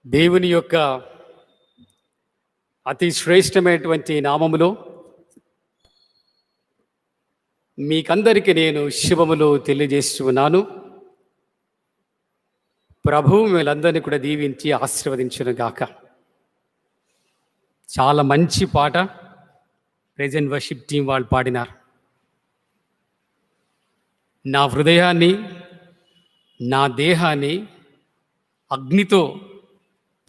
దేవుని యొక్క అతి శ్రేష్టమైనటువంటి నామములో మీకందరికీ నేను శుభములు తెలియజేస్తున్నాను. ప్రభువు వీళ్ళందరినీ కూడా దీవించి ఆశీర్వదించును గాక. చాలా మంచి పాట ప్రెజెంట్ వర్షిప్ టీం వాళ్ళు పాడినారు. నా హృదయాన్ని నా దేహాన్ని అగ్నితో,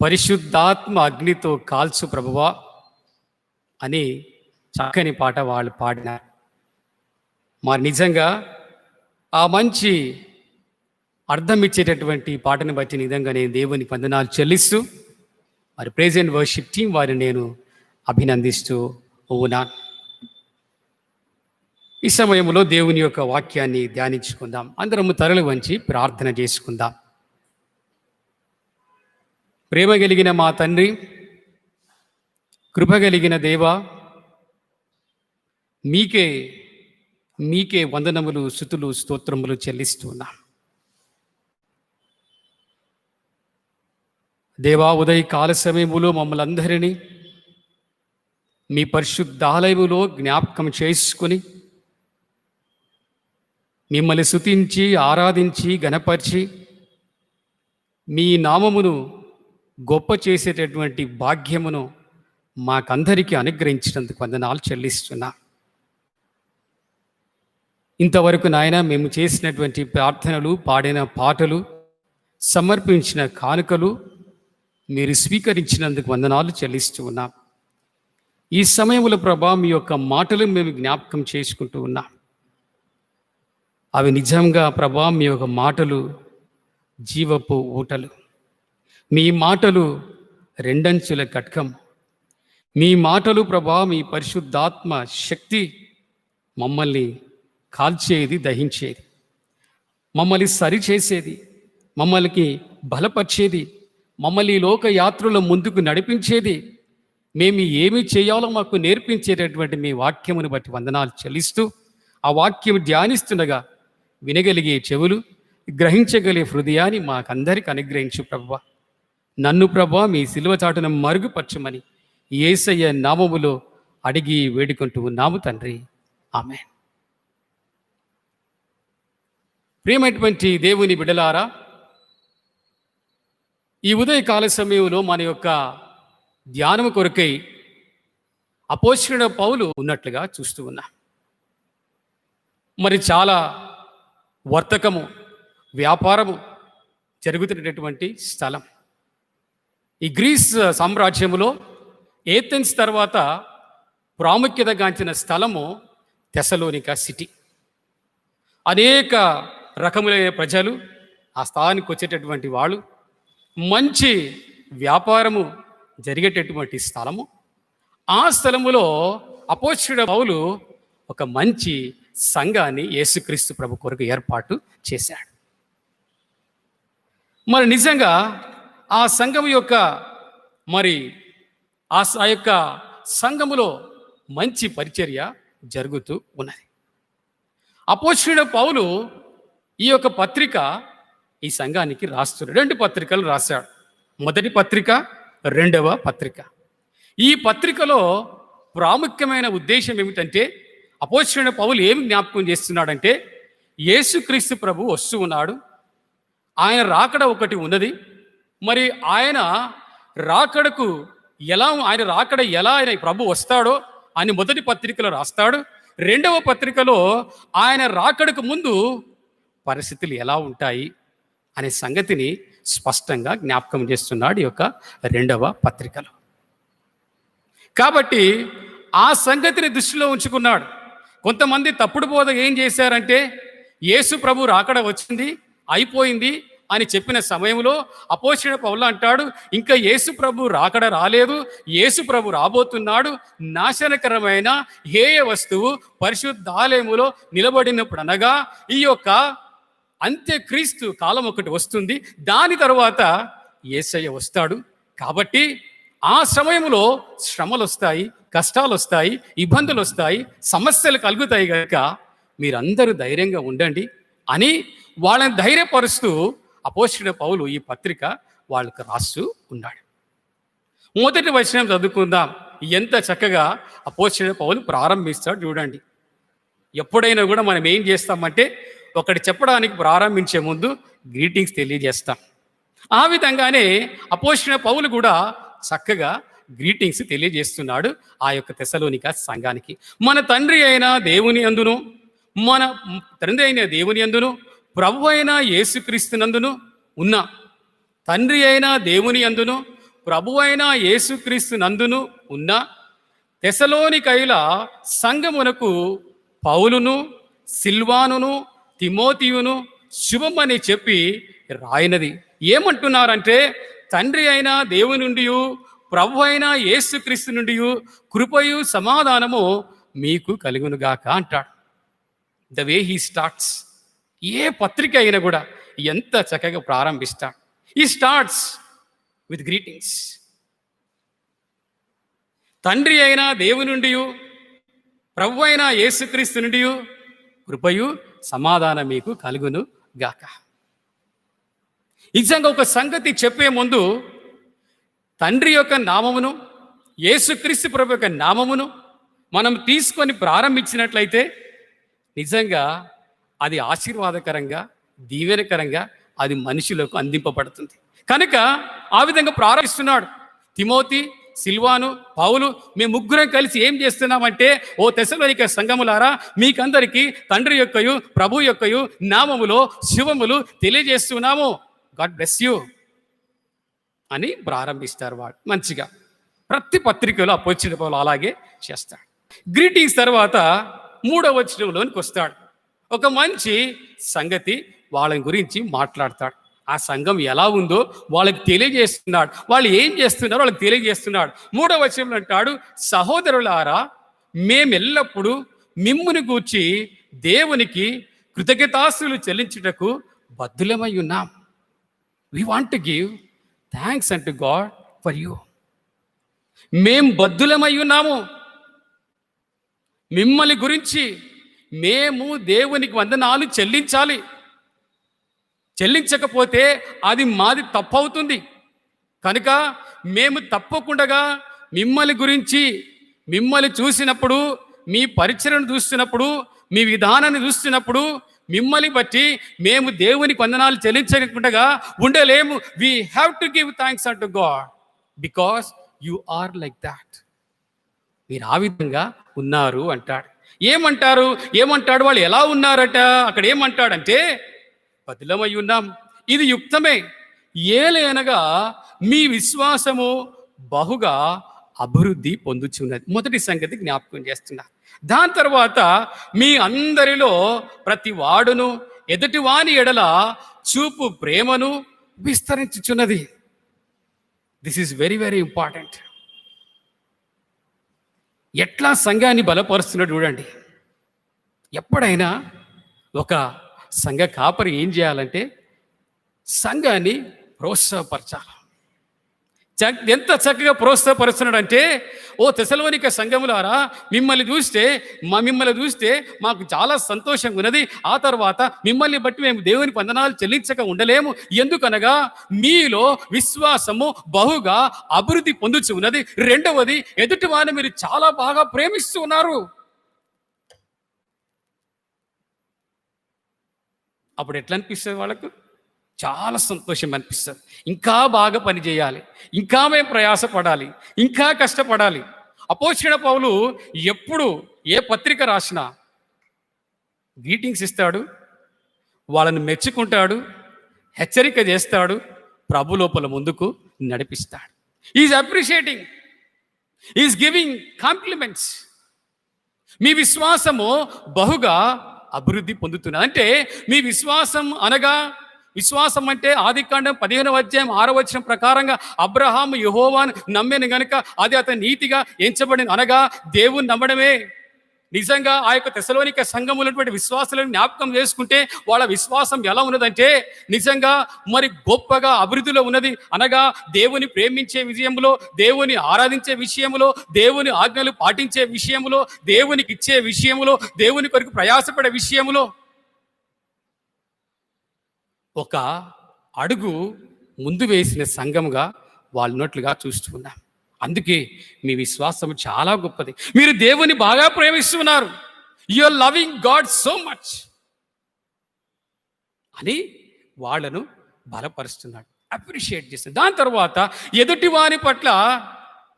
పరిశుద్ధాత్మ అగ్నితో కాల్చు ప్రభువా అని చక్కని పాట వాళ్ళు పాడినారు. మరి నిజంగా ఆ మంచి అర్థం ఇచ్చేటటువంటి పాటను బట్టి నిజంగా నేను దేవుని వందనాలు చెల్లిస్తూ మరి ప్రెజెంట్ వర్షిప్ టీం వారిని నేను అభినందిస్తూ ఉన్నాను. ఈ సమయంలో దేవుని యొక్క వాక్యాన్ని ధ్యానించుకుందాం. అందరము తరలి వంచి ప్రార్థన చేసుకుందాం. ప్రేమ కలిగిన మా తండ్రి, కృప కలిగిన దేవా, మీకే వందనములు, స్తుతులు, స్తోత్రములు చెల్లిస్తున్నా. దేవా, ఉదయకాల సమయములో మమ్మల్ని అందరినీ మీ పరిశుద్ధాలయములో జ్ఞాపకం చేసుకుని మిమ్మల్ని స్తుతించి ఆరాధించి గణపరిచి మీ నామమును గొప్ప చేసేటటువంటి భాగ్యమును మాకందరికీ అనుగ్రహించినందుకు వందనాలు చెల్లిస్తున్నా. ఇంతవరకు నాయన మేము చేసినటువంటి ప్రార్థనలు, పాడిన పాటలు, సమర్పించిన కానుకలు మీరు స్వీకరించినందుకు వందనాలు చెల్లిస్తూ ఉన్నాం. ఈ సమయంలో ప్రభా మీ యొక్క మాటలు మేము జ్ఞాపకం చేసుకుంటూ ఉన్నాం. అవి నిజంగా ప్రభా మీ యొక్క మాటలు జీవపు ఊటలు, మీ మాటలు రెండంచుల ఖడ్గం, మీ మాటలు ప్రభా మీ పరిశుద్ధాత్మ శక్తి మమ్మల్ని కాల్చేది, దహించేది, మమ్మల్ని సరిచేసేది, మమ్మల్ని బలపరిచేది, మమ్మల్ని లోకయాత్రలో ముందుకు నడిపించేది, మేము ఏమి చేయాలో మాకు నేర్పించేటటువంటి మీ వాక్యమును బట్టి వందనాలు చెల్లిస్తూ ఆ వాక్యం ధ్యానిస్తుండగా వినగలిగే చెవులు, గ్రహించగలిగే హృదయాన్ని మాకందరికి అనుగ్రహించు ప్రభువా. నన్ను ప్రభా మీ సిలువ చాటును మరుగుపరచమని యేసయ్య నామములో అడిగి వేడుకుంటూ ఉన్నాము తండ్రి, ఆమేన్. ప్రియమైనటువంటి దేవుని బిడ్డలారా, ఈ ఉదయకాల సమయంలో మన యొక్క ధ్యానము కొరకై అపోస్తలుడైన పౌలు ఉన్నట్లుగా చూస్తూ ఉన్నా. మరి చాలా వర్తకము, వ్యాపారము జరుగుతున్నటువంటి స్థలం ఈ గ్రీస్ సామ్రాజ్యములో ఏథెన్స్ తర్వాత ప్రాముఖ్యతగాంచిన స్థలము తెసలోనిక సిటీ. అనేక రకములైన ప్రజలు ఆ స్థలానికి వచ్చేటటువంటి వాళ్ళు, మంచి వ్యాపారము జరిగేటటువంటి స్థలము. ఆ స్థలములో అపోస్తలుడైన పౌలు ఒక మంచి సంఘాన్ని యేసుక్రీస్తు ప్రభు కొరకు ఏర్పాటు చేశాడు. మరి నిజంగా ఆ సంఘం యొక్క ఆ యొక్క సంఘములో మంచి పరిచర్య జరుగుతూ ఉన్నది. అపోస్తలుడైన పౌలు ఈ యొక్క పత్రిక ఈ సంఘానికి రాస్తున్నాడు. 2 పత్రికలు రాశాడు. మొదటి పత్రిక, 2వ పత్రిక. ఈ పత్రికలో ప్రాముఖ్యమైన ఉద్దేశం ఏమిటంటే, అపోస్తలుడైన పౌలు ఏమి జ్ఞాపకం చేస్తున్నాడంటే, యేసుక్రీస్తు ప్రభు వస్తూ ఉన్నాడు, ఆయన రాకడ ఒకటి ఉన్నది. మరి ఆయన రాకడ ఎలా ఆయన ప్రభు వస్తాడో అని మొదటి పత్రికలో రాస్తాడు. 2వ పత్రికలో ఆయన రాకడకు ముందు పరిస్థితులు ఎలా ఉంటాయి అనే సంగతిని స్పష్టంగా జ్ఞాపకం చేస్తున్నాడు ఈ యొక్క 2వ పత్రికలో. కాబట్టి ఆ సంగతిని దృష్టిలో ఉంచుకున్నాడు. కొంతమంది తప్పుడు బోధ ఏం చేశారంటే, యేసు ప్రభు రాకడ వచ్చింది, అయిపోయింది అని చెప్పిన సమయంలో అపోస్తలుడైన పౌలు అంటాడు, ఇంకా యేసు ప్రభు రాకడ రాలేదు, యేసు ప్రభు రాబోతున్నాడు. నాశనకరమైన హేయ వస్తువు పరిశుద్ధాలయములో నిలబడినప్పుడు, అనగా ఈ యొక్క అంత్యక్రీస్తు కాలం ఒకటి వస్తుంది, దాని తర్వాత యేసయ్య వస్తాడు. కాబట్టి ఆ సమయంలో శ్రమలు వస్తాయి, కష్టాలు వస్తాయి, ఇబ్బందులు వస్తాయి, సమస్యలు కలుగుతాయి కనుక మీరందరూ ధైర్యంగా ఉండండి అని వాళ్ళని ధైర్యపరుస్తూ అపోస్తలుడైన పౌలు ఈ పత్రిక వాళ్ళకు రాస్తూ ఉన్నాడు. మొదటి వచనం చదువుకుందాం. ఎంత చక్కగా అపోస్తలుడైన పౌలు ప్రారంభిస్తాడు చూడండి. ఎప్పుడైనా కూడా మనం ఏం చేస్తామంటే ఒకటి చెప్పడానికి ప్రారంభించే ముందు గ్రీటింగ్స్ తెలియజేస్తాం. ఆ విధంగానే అపోస్తలుడైన పౌలు కూడా చక్కగా గ్రీటింగ్స్ తెలియజేస్తున్నాడు ఆ యొక్క తెస్సలోనిక సంఘానికి. మన తండ్రి అయిన దేవుని యందును ప్రభు అయిన యేసుక్రీస్తునందును ఉన్న తండ్రి అయిన దేవుని యందును ప్రభు అయిన యేసుక్రీస్తునందును ఉన్న తెస్సలోనికయుల సంఘమునకు పౌలును సిల్వానును తిమోతియును శుభమని చెప్పి రాయినది. ఏమంటున్నారంటే తండ్రి అయిన దేవుని నుండి ప్రభు అయిన యేసుక్రీస్తు నుండి కృపయు సమాధానము మీకు కలుగునుగాక అంటాడు. ద వే హీ స్టార్ట్స్, ఏ పత్రిక అయినా కూడా ఎంత చక్కగా ప్రారంభిస్తాడు. ఈ స్టార్ట్స్ విత్ గ్రీటింగ్స్. తండ్రి అయిన దేవుని నుండి ప్రభు అయిన యేసుక్రీస్తు నుండి కృపయు సమాధానం మీకు కలుగును గాక. నిజంగా ఒక సంగతి చెప్పే ముందు తండ్రి యొక్క నామమును యేసుక్రీస్తు ప్రభు యొక్క నామమును మనం తీసుకొని ప్రారంభించినట్లయితే నిజంగా అది ఆశీర్వాదకరంగా దీవెనకరంగా అది మనుషులకు అందింపబడుతుంది. కనుక ఆ విధంగా ప్రారంభిస్తున్నాడు. తిమోతి, సిల్వాను, పౌలు మేము ముగ్గురం కలిసి ఏం చేస్తున్నామంటే, ఓ తెస్సలోనిక సంఘములారా, మీకందరికీ తండ్రి యొక్కయు ప్రభు యొక్కయు నామములో శుభములు తెలియజేస్తున్నాము. గాడ్ బ్లెస్ యూ అని ప్రారంభిస్తారు వాడు. మంచిగా ప్రతి పత్రికలో అపోస్తలుడైన పౌలు అలాగే చేస్తాడు. గ్రీటింగ్స్ తర్వాత 3వ వచనంలోనికి వస్తాడు. ఒక మంచి సంగతి వాళ్ళ గురించి మాట్లాడతాడు. ఆ సంఘం ఎలా ఉందో వాళ్ళకి తెలియజేస్తున్నాడు. వాళ్ళు ఏం చేస్తున్నారో వాళ్ళకి తెలియజేస్తున్నాడు. 3వ వచనంలో అంటాడు, సహోదరులారా, మేమెల్లప్పుడూ మిమ్ముని గూర్చి దేవునికి కృతజ్ఞతాస్తులు చెల్లించుటకు బద్ధులమై ఉన్నాం. We want to give thanks unto God for you. మేం బద్ధులమై ఉన్నాము. మిమ్మల్ని గురించి మేము దేవునికి వందనాలు చెల్లించాలి. చెల్లించకపోతే అది మాది తప్పవుతుంది. కనుక మేము తప్పకుండా మిమ్మల్ని గురించి, మిమ్మల్ని చూసినప్పుడు, మీ పరిచయను చూస్తున్నప్పుడు, మీ విధానాన్ని చూస్తున్నప్పుడు మిమ్మల్ని బట్టి మేము దేవునికి వందనాలు చెల్లించకుండా ఉండలేము. We have to give thanks unto God because you are like that. మీరు ఆ విధంగా ఉన్నారు అంటాడు. ఏమంటాడు వాళ్ళు ఎలా ఉన్నారట? అక్కడ ఏమంటాడంటే, బద్ధులమై ఉన్నాం, ఇది యుక్తమే, ఏలైనగా మీ విశ్వాసము బహుగా అభివృద్ధి పొందుచున్నది. మొదటి సంగతి జ్ఞాపకం చేస్తున్నా. దాని తర్వాత మీ అందరిలో ప్రతి వాడును ఎదుటి వాని ఎడల చూపు ప్రేమను విస్తరించుచున్నది. This is very very important. ఎట్లా సంఘాన్ని బలపరుస్తున్నాడు చూడండి. ఎప్పుడైనా ఒక సంఘ కాపరి ఏం చేయాలంటే సంఘాన్ని ప్రోత్సాహపరచాలి. ఎంత చక్కగా ప్రోత్సాహపరుస్తున్నాడంటే, ఓ తెస్సలోనిక సంఘములారా, మిమ్మల్ని చూస్తే మాకు చాలా సంతోషంగా ఉన్నది. ఆ తర్వాత మిమ్మల్ని బట్టి మేము దేవునికి వందనాలు చెల్లించక ఉండలేము. ఎందుకనగా మీలో విశ్వాసము బహుగా అభివృద్ధి పొందుచు ఉన్నది. రెండవది, ఎదుటి వారిని మీరు చాలా బాగా ప్రేమిస్తూ ఉన్నారు. అప్పుడు ఎట్లా అనిపిస్తుంది వాళ్ళకు? చాలా సంతోషం అనిపిస్తుంది. ఇంకా బాగా పనిచేయాలి, ఇంకా మేము ప్రయాసపడాలి, ఇంకా కష్టపడాలి. అపోస్తలుడైన పౌలు ఎప్పుడు ఏ పత్రిక రాసినా గ్రీటింగ్స్ ఇస్తాడు, వాళ్ళని మెచ్చుకుంటాడు, హెచ్చరిక చేస్తాడు, ప్రభు లోపల ముందుకు నడిపిస్తాడు. Is appreciating, is giving compliments. మీ విశ్వాసము బహుగా అభివృద్ధి పొందుతున్నది. అంటే మీ విశ్వాసం అంటే ఆదికాండం 15వ అధ్యాయం 6వ వచనం ప్రకారంగా అబ్రహాము యెహోవాను నమ్మెను గనుక అది అతని నీతిగా ఎంచబడిన, అనగా దేవుని నమ్మడమే. నిజంగా ఆ యొక్క తెస్సలోనిక సంఘములో ఉన్నటువంటి విశ్వాసాలను జ్ఞాపకం చేసుకుంటే వాళ్ళ విశ్వాసం ఎలా ఉన్నదంటే నిజంగా మరి గొప్పగా అభివృద్ధిలో ఉన్నది. అనగా దేవుని ప్రేమించే విషయంలో, దేవుని ఆరాధించే విషయంలో, దేవుని ఆజ్ఞలు పాటించే విషయంలో, దేవునికి ఇచ్చే విషయంలో, దేవుని కొరకు ప్రయాసపడే విషయంలో ఒక అడుగు ముందు వేసిన సంఘముగా వాళ్ళు ఉన్నట్లుగా చూస్తూ ఉన్నాం. అందుకే మీ విశ్వాసం చాలా గొప్పది. మీరు దేవుని బాగా ప్రేమిస్తున్నారు. You are loving God so much అని వాళ్ళను బలపరుస్తున్నాడు, అప్రిషియేట్ చేస్తున్నాడు. దాని తర్వాత ఎదుటి వారి పట్ల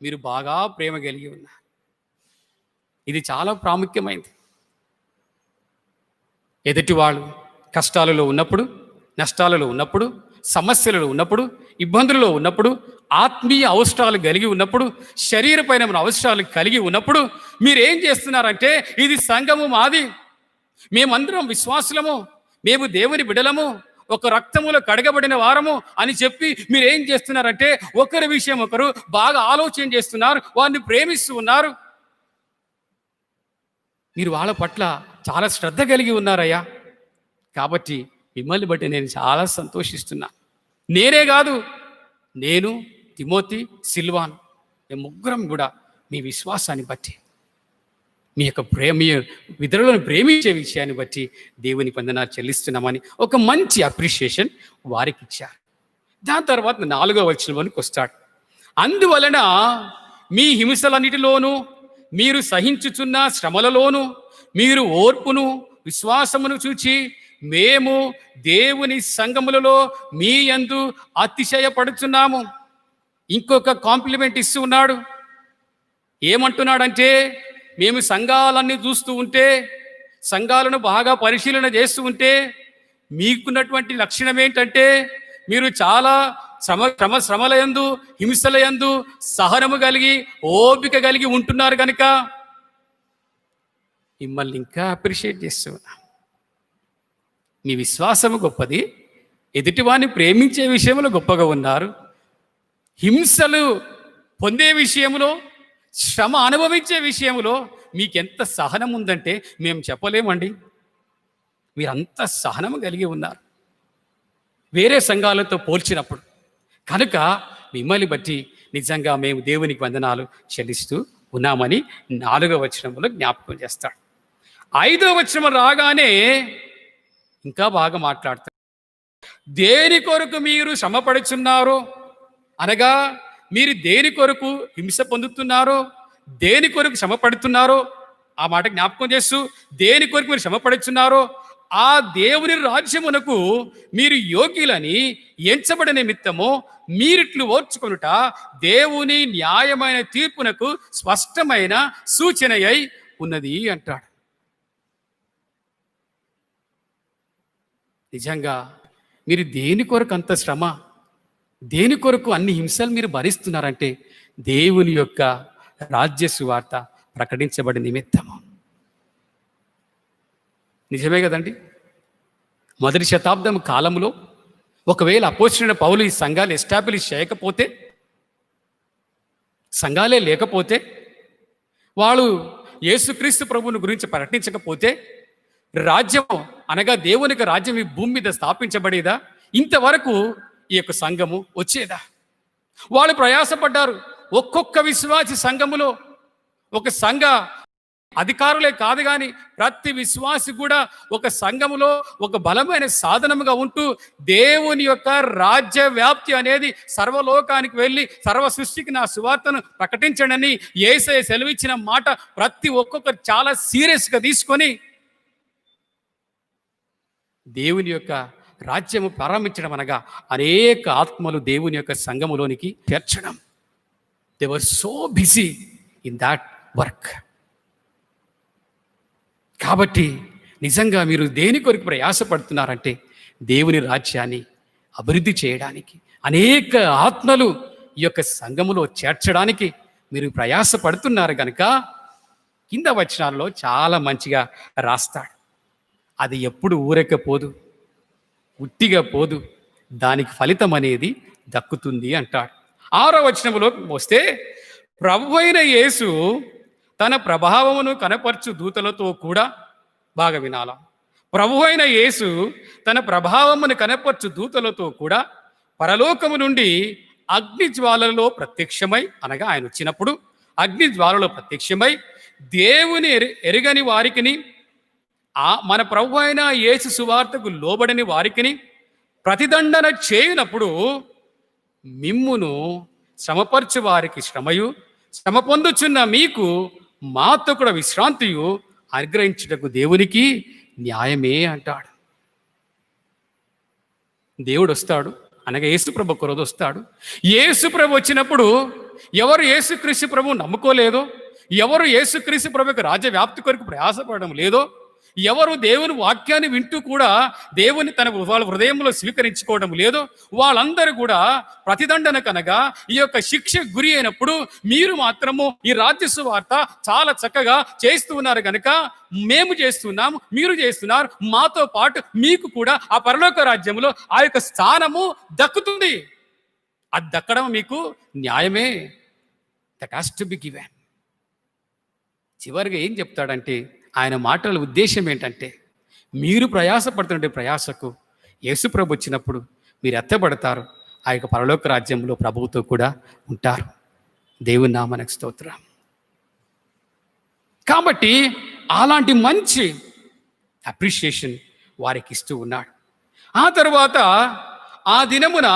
మీరు బాగా ప్రేమ కలిగి ఉన్నారు. ఇది చాలా ప్రాముఖ్యమైనది. ఎదుటి వాళ్ళు కష్టాలలో ఉన్నప్పుడు, నష్టాలలో ఉన్నప్పుడు, సమస్యలలో ఉన్నప్పుడు, ఇబ్బందులలో ఉన్నప్పుడు, ఆత్మీయ అవసరాలు కలిగి ఉన్నప్పుడు, శరీరపైన అవసరాలు కలిగి ఉన్నప్పుడు మీరేం చేస్తున్నారంటే, ఇది సంఘము మాది, మేమందరం విశ్వాసులము, మేము దేవుని బిడలము, ఒక రక్తములో కడగబడిన వారము అని చెప్పి మీరేం చేస్తున్నారంటే ఒకరి విషయం ఒకరు బాగా ఆలోచన చేస్తున్నారు, వారిని ప్రేమిస్తూ ఉన్నారు. మీరు వాళ్ళ పట్ల చాలా శ్రద్ధ కలిగి ఉన్నారయ్యా. కాబట్టి మిమ్మల్ని బట్టి నేను చాలా సంతోషిస్తున్నా. నేనే కాదు, నేను, తిమోతి, సిల్వాన్, మేము ముగ్గురం కూడా మీ విశ్వాసాన్ని బట్టి, మీ యొక్క మీ ఇతరులను ప్రేమించే విషయాన్ని బట్టి దేవుని వందనాలు చెల్లిస్తున్నామని ఒక మంచి అప్రిషియేషన్ వారికి ఇచ్చారు. దాని తర్వాత 4వ వచనంలోనికి వస్తాడు. అందువలన మీ హింసలన్నిటిలోనూ, మీరు సహించుచున్న శ్రమలలోనూ మీరు ఓర్పును విశ్వాసమును చూచి మేము దేవుని సంఘములలో మీ యందు అతిశయపడుచున్నాము. ఇంకొక కాంప్లిమెంట్ ఇస్తూ ఉన్నాడు. ఏమంటున్నాడంటే, మేము సంఘాలన్నీ చూస్తూ ఉంటే, సంఘాలను బాగా పరిశీలన చేస్తూ ఉంటే మీకున్నటువంటి లక్షణం ఏంటంటే, మీరు చాలా శ్రమలయందు, హింసలయందు సహనము కలిగి, ఓపిక కలిగి ఉంటున్నారు కనుక మిమ్మల్ని ఇంకా అప్రిషియేట్ చేస్తూ ఉన్నా. మీ విశ్వాసము గొప్పది, ఎదుటివాన్ని ప్రేమించే విషయంలో గొప్పగా ఉన్నారు. హింసలు పొందే విషయంలో, శ్రమ అనుభవించే విషయంలో మీకెంత సహనం ఉందంటే మేము చెప్పలేమండి. మీరంత సహనం కలిగి ఉన్నారు వేరే సంఘాలతో పోల్చినప్పుడు. కనుక మిమ్మల్ని బట్టి నిజంగా మేము దేవునికి వందనాలు చెల్లిస్తూ ఉన్నామని 4వ వచనంలో జ్ఞాపకం చేస్తాడు. 5వ వచనం రాగానే ఇంకా బాగా మాట్లాడతాడు. దేని కొరకు మీరు శ్రమపడుచున్నారో, అనగా మీరు దేని కొరకు హింస పొందుతున్నారో, దేని కొరకు శ్రమ పడుతున్నారో ఆ మాట జ్ఞాపకం చేస్తూ, దేని కొరకు మీరు శ్రమ పడుచున్నారో ఆ దేవుని రాజ్యమునకు మీరు యోగ్యులని ఎంచబడిన నిమిత్తము మీరిట్లు ఓర్చుకొనుట దేవుని న్యాయమైన తీర్పునకు స్పష్టమైన సూచన అయి ఉన్నది అంటాడు. నిజంగా మీరు దేని కొరకు అంత శ్రమ, దేని కొరకు అన్ని హింసలు మీరు భరిస్తున్నారంటే దేవుని యొక్క రాజ్య సువార్త ప్రకటించబడి నిమిత్తము. నిజమే కదండి. మొదటి శతాబ్దం కాలంలో ఒకవేళ అపోస్తలుడైన పౌలు ఈ సంఘాలు ఎస్టాబ్లిష్ చేయకపోతే, సంఘాలే లేకపోతే, వాళ్ళు యేసుక్రీస్తు ప్రభువుని గురించి ప్రకటించకపోతే రాజ్యము అనగా దేవునికి రాజ్యం ఈ భూమి మీద స్థాపించబడేదా? ఇంతవరకు ఈ యొక్క సంఘము వచ్చేదా? వాళ్ళు ప్రయాసపడ్డారు. ఒక్కొక్క విశ్వాసి సంఘములో ఒక సంఘ అధికారులే కాదు కానీ ప్రతి విశ్వాసి కూడా ఒక సంఘములో ఒక బలమైన సాధనముగా ఉంటూ దేవుని యొక్క రాజ్య వ్యాప్తి అనేది సర్వలోకానికి వెళ్ళి సర్వ సృష్టికి నా సువార్తను ప్రకటించడని యేసయ్య సెలవిచ్చిన మాట ప్రతి ఒక్కొక్కరు చాలా సీరియస్గా తీసుకొని దేవుని యొక్క రాజ్యము ప్రారంభించడం అనగా అనేక ఆత్మలు దేవుని యొక్క సంఘములోనికి చేర్చడం. They were so busy in that work. కాబట్టి నిజంగా మీరు దేని కొరకు ప్రయాసపడుతున్నారంటే దేవుని రాజ్యాన్ని అభివృద్ధి చేయడానికి, అనేక ఆత్మలు ఈ యొక్క సంఘములో చేర్చడానికి మీరు ప్రయాసపడుతున్నారు కనుక కింద వచనాల్లో చాలా మంచిగా రాస్తాడు. అది ఎప్పుడు ఊరకపోదు, ఉట్టిగా పోదు, దానికి ఫలితం అనేది దక్కుతుంది అంటాడు. 6వ వచనంలోకి వస్తే, ప్రభువైన యేసు తన ప్రభావమును కనపరచు దూతలతో కూడా, బాగా వినాలా, ప్రభువైన యేసు తన ప్రభావమును కనపరచు దూతలతో కూడా పరలోకము నుండి అగ్ని జ్వాలలో ప్రత్యక్షమై, అనగా ఆయన వచ్చినప్పుడు అగ్ని జ్వాలలో ప్రత్యక్షమై దేవుని ఎరుగని వారికిని మన ప్రభు అయిన యేసు సువార్తకు లోబడని వారికిని ప్రతిదండన చేయునప్పుడు మిమ్మును శ్రమపరచు వారికి శ్రమయు, శ్రమ పొందుచున్న మీకు మాతో కూడా విశ్రాంతియు అనుగ్రహించుటకు దేవునికి న్యాయమే అంటాడు. దేవుడు వస్తాడు అనగా యేసుప్రభు ఒక రోజు వస్తాడు. యేసుప్రభు వచ్చినప్పుడు ఎవరు యేసుక్రీస్తు ప్రభు నమ్ముకోలేదో, ఎవరు యేసుక్రీస్తు ప్రభు యొక్క రాజ్య వ్యాప్తి కొరకు ప్రయాసపడడం లేదో, ఎవరు దేవుని వాక్యాన్ని వింటూ కూడా దేవుని తన వాళ్ళ హృదయంలో స్వీకరించుకోవడం లేదో, వాళ్ళందరూ కూడా ప్రతిదండన కనగా ఈ యొక్క శిక్ష గురి అయినప్పుడు మీరు మాత్రము ఈ రాజ్య సువార్త చాలా చక్కగా చేస్తూ ఉన్నారు కనుక మేము చేస్తున్నాము, మీరు చేస్తున్నారు, మాతో పాటు మీకు కూడా ఆ పరలోక రాజ్యంలో ఆ యొక్క స్థానము దక్కుతుంది. అది దక్కడం మీకు న్యాయమే. That has to be given. చివరిగా ఏం చెప్తాడంటే, ఆయన మాటల ఉద్దేశం ఏంటంటే, మీరు ప్రయాసపడుతుంటే ప్రయాసకు యేసుప్రభు వచ్చినప్పుడు మీరు ఎత్తబడతారు, ఆ యొక్క పరలోక రాజ్యంలో ప్రభువుతో కూడా ఉంటారు. దేవుని నామమునకు స్తోత్రం. కాబట్టి అలాంటి మంచి అప్రిషియేషన్ వారికి ఇస్తూ ఉన్నాడు. ఆ తరువాత ఆ దినమున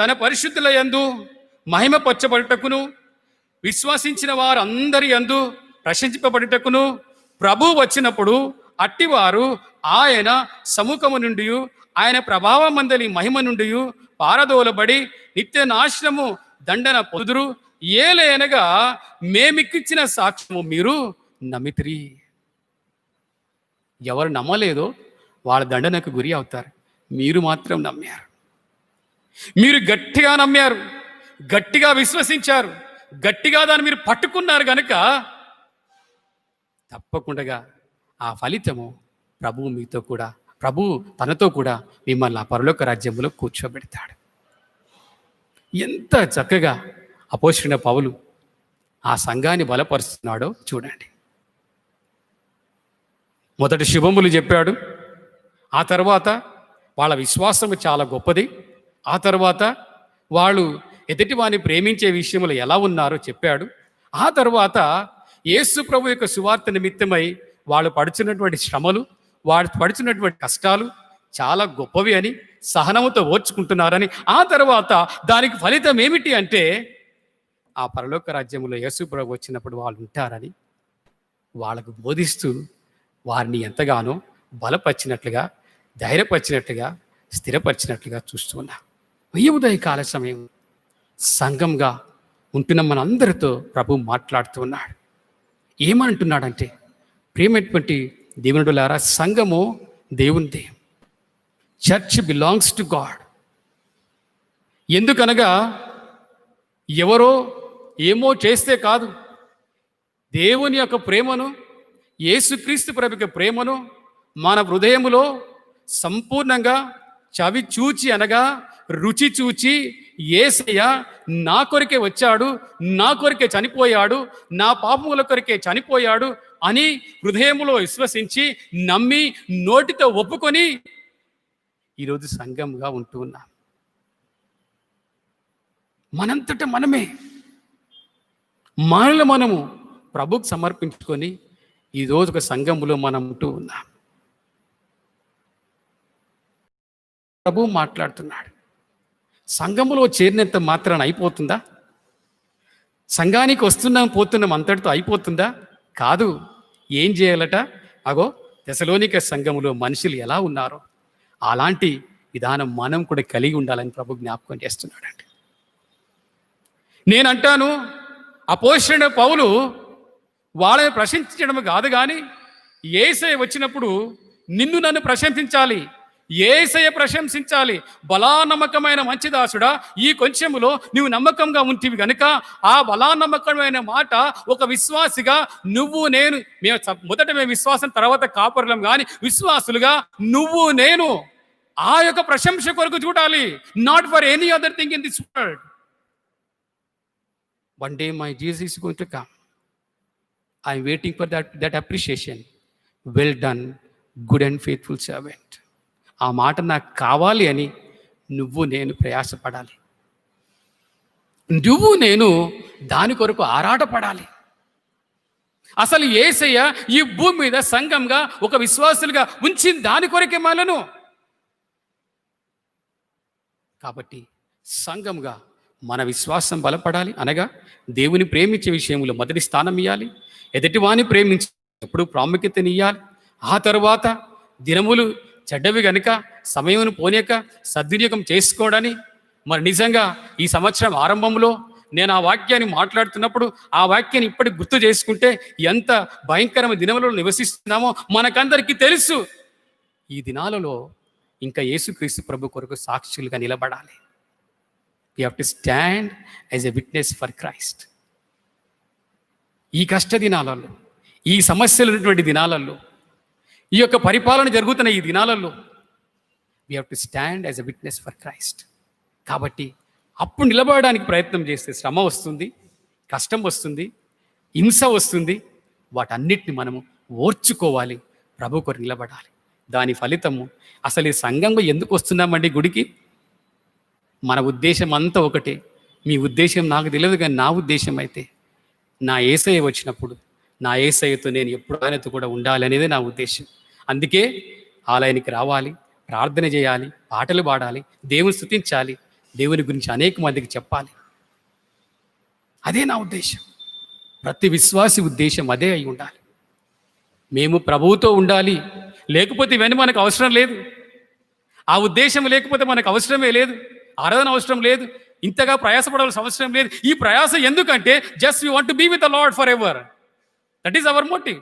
తన పరిశుద్ధుల యందు మహిమ పరచబడుటకును, విశ్వసించిన వారందరి యందు ప్రశంసింపబడుటకును ప్రభు వచ్చినప్పుడు అట్టివారు ఆయన సముఖము నుండి, ఆయన ప్రభావమందలి మహిమ నుండి పారదోలబడి నిత్య నాశనము దండన పొందుదురు. ఏలయనగా మేమిక్కిచ్చిన సాక్ష్యము మీరు నమ్మితిరి. ఎవరు నమ్మలేదో వాళ్ళ దండనకు గురి అవుతారు. మీరు మాత్రం నమ్మారు. మీరు గట్టిగా నమ్మారు, గట్టిగా విశ్వసించారు, గట్టిగా దాన్ని మీరు పట్టుకున్నారు కనుక తప్పకుండా ఆ ఫలితము ప్రభువు మీతో కూడా, ప్రభువు తనతో కూడా మిమ్మల్ని ఆ పరలోక రాజ్యంలో కూర్చోబెడతాడు. ఎంత చక్కగా అపోస్తలుడైన పౌలు ఆ సంఘాన్ని బలపరుస్తున్నాడో చూడండి. మొదటి శుభములు చెప్పాడు. ఆ తర్వాత వాళ్ళ విశ్వాసము చాలా గొప్పది. ఆ తర్వాత వాళ్ళు ఎదుటి వారిని ప్రేమించే విషయంలో ఎలా ఉన్నారో చెప్పాడు. ఆ తర్వాత యేసు ప్రభు యొక్క సువార్త నిమిత్తమై వాళ్ళు పడుచున్నటువంటి శ్రమలు, వాళ్ళు పడుచున్నటువంటి కష్టాలు చాలా గొప్పవి అని, సహనముతో ఓర్చుకుంటున్నారని, ఆ తర్వాత దానికి ఫలితం ఏమిటి అంటే ఆ పరలోక రాజ్యంలో యేసు ప్రభు వచ్చినప్పుడు వాళ్ళు ఉంటారని వాళ్ళకు బోధిస్తూ వారిని ఎంతగానో బలపరిచినట్లుగా, ధైర్యపరిచినట్లుగా, స్థిరపరిచినట్లుగా చూస్తూ ఉన్నా. ఉదయ కాల సమయం సంఘంగా ఉంటున్న మనందరితో ప్రభు మాట్లాడుతూ ఉన్నాడు. ఏమంటున్నాడంటే, ప్రియమైనటువంటి దేవునులారా, సంఘము దేవునిదే. Church belongs to God. ఎందుకనగా ఎవరో ఏమో చేస్తే కాదు, దేవుని యొక్క ప్రేమను, యేసుక్రీస్తు ప్రభు యొక్క ప్రేమను మన హృదయములో సంపూర్ణంగా చవి చూచి అనగా రుచి చూచి, యేసయ్య నా కొరికే వచ్చాడు, నా కొరికే చనిపోయాడు, నా పాపముల కొరికే చనిపోయాడు అని హృదయములో విశ్వసించి నమ్మి నోటితో ఒప్పుకొని ఈరోజు సంఘంగా ఉంటూ ఉన్నాం. మనంతట మనమే మనల్ని మనము ప్రభుకు సమర్పించుకొని ఈరోజు ఒక సంఘములో మనం ఉంటూ ఉన్నాం. ప్రభు మాట్లాడుతున్నాడు. సంఘములో చేరినంత మాత్రాన అయిపోతుందా? సంఘానికి వస్తున్నాం పోతున్నాం అంతటితో అయిపోతుందా? కాదు. ఏం చేయాలట? అగో తెసలోనిక సంఘములో మనుషులు ఎలా ఉన్నారో అలాంటి విధానం మనం కూడా కలిగి ఉండాలని ప్రభు జ్ఞాపకం చేస్తున్నాడండి. నేనంటాను, అపోస్తలుడైన పౌలు వాళ్ళని ప్రశంసించడం కాదు, కానీ యేసయ్య వచ్చినప్పుడు నిన్ను నన్ను ప్రశంసించాలి, యేసయ్య ప్రశంసించాలి. బలానమ్మకమైన మంచి దాసుడా, ఈ కొంచెములో నువ్వు నమ్మకంగా ఉంటివి కనుక ఆ బలానమ్మకమైన మాట ఒక విశ్వాసిగా నువ్వు నేను, మొదట మేము విశ్వాసం తర్వాత కాపరులం, కానీ విశ్వాసులుగా నువ్వు నేను ఆ యొక్క ప్రశంస కొరకు చూడాలి. Not for any other thing in this world. One day my Jesus is going to come. I am waiting for that appreciation. Well done good and faithful servant. ఆ మాట నాకు కావాలి అని నువ్వు నేను ప్రయాసపడాలి. నువ్వు నేను దాని కొరకు ఆరాటపడాలి. అసలు యేసయ్య ఈ భూమి మీద సంఘంగా ఒక విశ్వాసులుగా ఉంచిన దాని కొరకే మనను. కాబట్టి సంఘంగా మన విశ్వాసం బలపడాలి. అనగా దేవుని ప్రేమించే విషయంలో మొదటి స్థానం ఇవ్వాలి. ఎదుటివాని ప్రేమించి ఎప్పుడు ప్రాముఖ్యతనియ్యాలి. ఆ తరువాత దినములు చెడ్డవి గనుక సమయం పోనీయక సద్వినియోగం చేసుకోవడని, మరి నిజంగా ఈ సంవత్సరం ఆరంభంలో నేను ఆ వాక్యాన్ని మాట్లాడుతున్నప్పుడు ఆ వాక్యాన్ని ఇప్పటికి గుర్తు చేసుకుంటే ఎంత భయంకరమైన దినములలో నివసిస్తున్నామో మనకందరికీ తెలుసు. ఈ దినాలలో ఇంకా యేసుక్రీస్తు ప్రభు కొరకు సాక్షులుగా నిలబడాలి. You have to stand as a witness for Christ. ఈ కష్ట దినాలలో, ఈ సమస్యలు ఉన్నటువంటి దినాలలో, ఈ యొక్క పరిపాలన జరుగుతున్న ఈ దినాలలో we have to stand as a witness for Christ. కాబట్టి అప్పుడు నిలబడడానికి ప్రయత్నం చేస్తే శ్రమ వస్తుంది, కష్టం వస్తుంది, హింస వస్తుంది. వాటన్నిటిని మనము ఓర్చుకోవాలి, ప్రభు కొరకు నిలబడాలి. దాని ఫలితము అసలు ఈ సంఘంగా ఎందుకు వస్తున్నామండి గుడికి? మన ఉద్దేశం అంతా ఒకటే. మీ ఉద్దేశం నాకు తెలియదు, కానీ నా ఉద్దేశం అయితే నా యేసయ్య వచ్చినప్పుడు నా యేసయ్యతో నేను ఎప్పుడు ఆయనతో కూడా ఉండాలి అనేది నా ఉద్దేశం. అందుకే ఆలయానికి రావాలి, ప్రార్థన చేయాలి, పాటలు పాడాలి, దేవుని స్తుతించాలి, దేవుని గురించి అనేక మందికి చెప్పాలి. అదే నా ఉద్దేశం. ప్రతి విశ్వాసి ఉద్దేశం అదే అయి ఉండాలి. మేము ప్రభువుతో ఉండాలి, లేకపోతే ఇవన్నీ మనకు అవసరం లేదు. ఆ ఉద్దేశం లేకపోతే మనకు అవసరమే లేదు. ఆరాధన అవసరం లేదు, ఇంతగా ప్రయాసపడవలసిన అవసరం లేదు. ఈ ప్రయాస ఎందుకంటే just we want to be with the Lord for ever. That is our motive.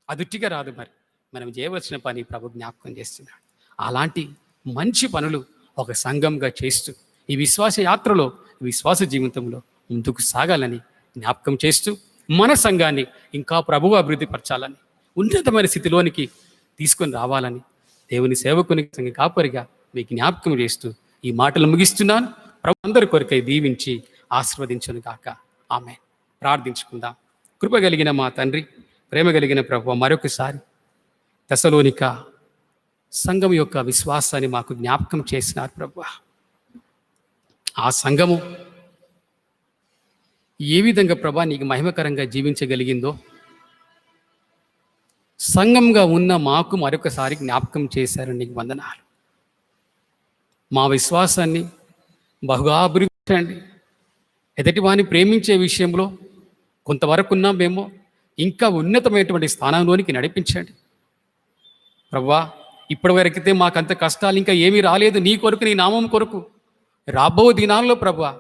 అదుట్టిగా రాదు. మరి మనం చేయవలసిన పని ప్రభు జ్ఞాపకం చేస్తున్నాడు. అలాంటి మంచి పనులు ఒక సంఘంగా చేస్తూ ఈ విశ్వాస యాత్రలో, విశ్వాస జీవితంలో ముందుకు సాగాలని జ్ఞాపకం చేస్తూ మన సంఘాన్ని ఇంకా ప్రభువు అభివృద్ధి పరచాలని, ఉన్నతమైన స్థితిలోనికి తీసుకొని రావాలని దేవుని సేవకుని సంఘ కాపరిగా మీకు జ్ఞాపకం చేస్తూ ఈ మాటలు ముగిస్తున్నాను. ప్రభు అందరి కొరకై దీవించి ఆశీర్వదించును గాక. ఆమె ప్రార్థించుకుందాం. కృప కలిగిన మా తండ్రి, ప్రేమ కలిగిన ప్రభు, మరొకసారి తెసలోనిక సంఘం యొక్క విశ్వాసాన్ని మాకు జ్ఞాపకం చేసినారు ప్రభు. ఆ సంఘము ఏ విధంగా ప్రభా నీకు మహిమకరంగా జీవించగలిగిందో సంఘంగా ఉన్న మాకు మరొకసారి జ్ఞాపకం చేశారు. నీకు వందనాలు. మా విశ్వాసాన్ని బహుగా అభివృద్ధి, ఎదుటివాని ప్రేమించే విషయంలో కొంతవరకు ఉన్నాం మేము, ఇంకా ఉన్నతమైనటువంటి స్థానంలోనికి నడిపించండి ప్రభువా. ఇప్పటి వరకైతే మాకంత కష్టాలు ఇంకా ఏమీ రాలేదు. నీ కొరకు, నీ నామం కొరకు రాబో దినాల్లో ప్రభువా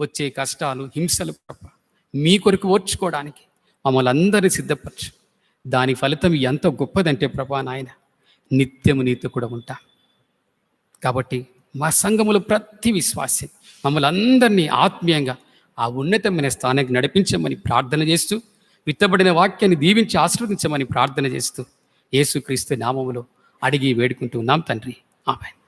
వచ్చే కష్టాలు, హింసలు ప్రభు మీ కొరకు ఓర్చుకోవడానికి మమ్మల్ని అందరినీ సిద్ధపరచు. దాని ఫలితం ఎంత గొప్పదంటే ప్రభా నాయన, నిత్యము నీతో కూడా ఉంటాం. కాబట్టి మా సంఘములో ప్రతి విశ్వాసి మమ్మల్ని అందరినీ ఆత్మీయంగా ఆ ఉన్నతమైన స్థానానికి నడిపించమని ప్రార్థన చేస్తూ, విత్తబడిన వాక్యాన్ని దీవించి ఆశీర్వదించమని ప్రార్థన చేస్తూ యేసుక్రీస్తు నామములో అడిగి వేడుకుంటూ ఉన్నాం తండ్రి. ఆమేన్.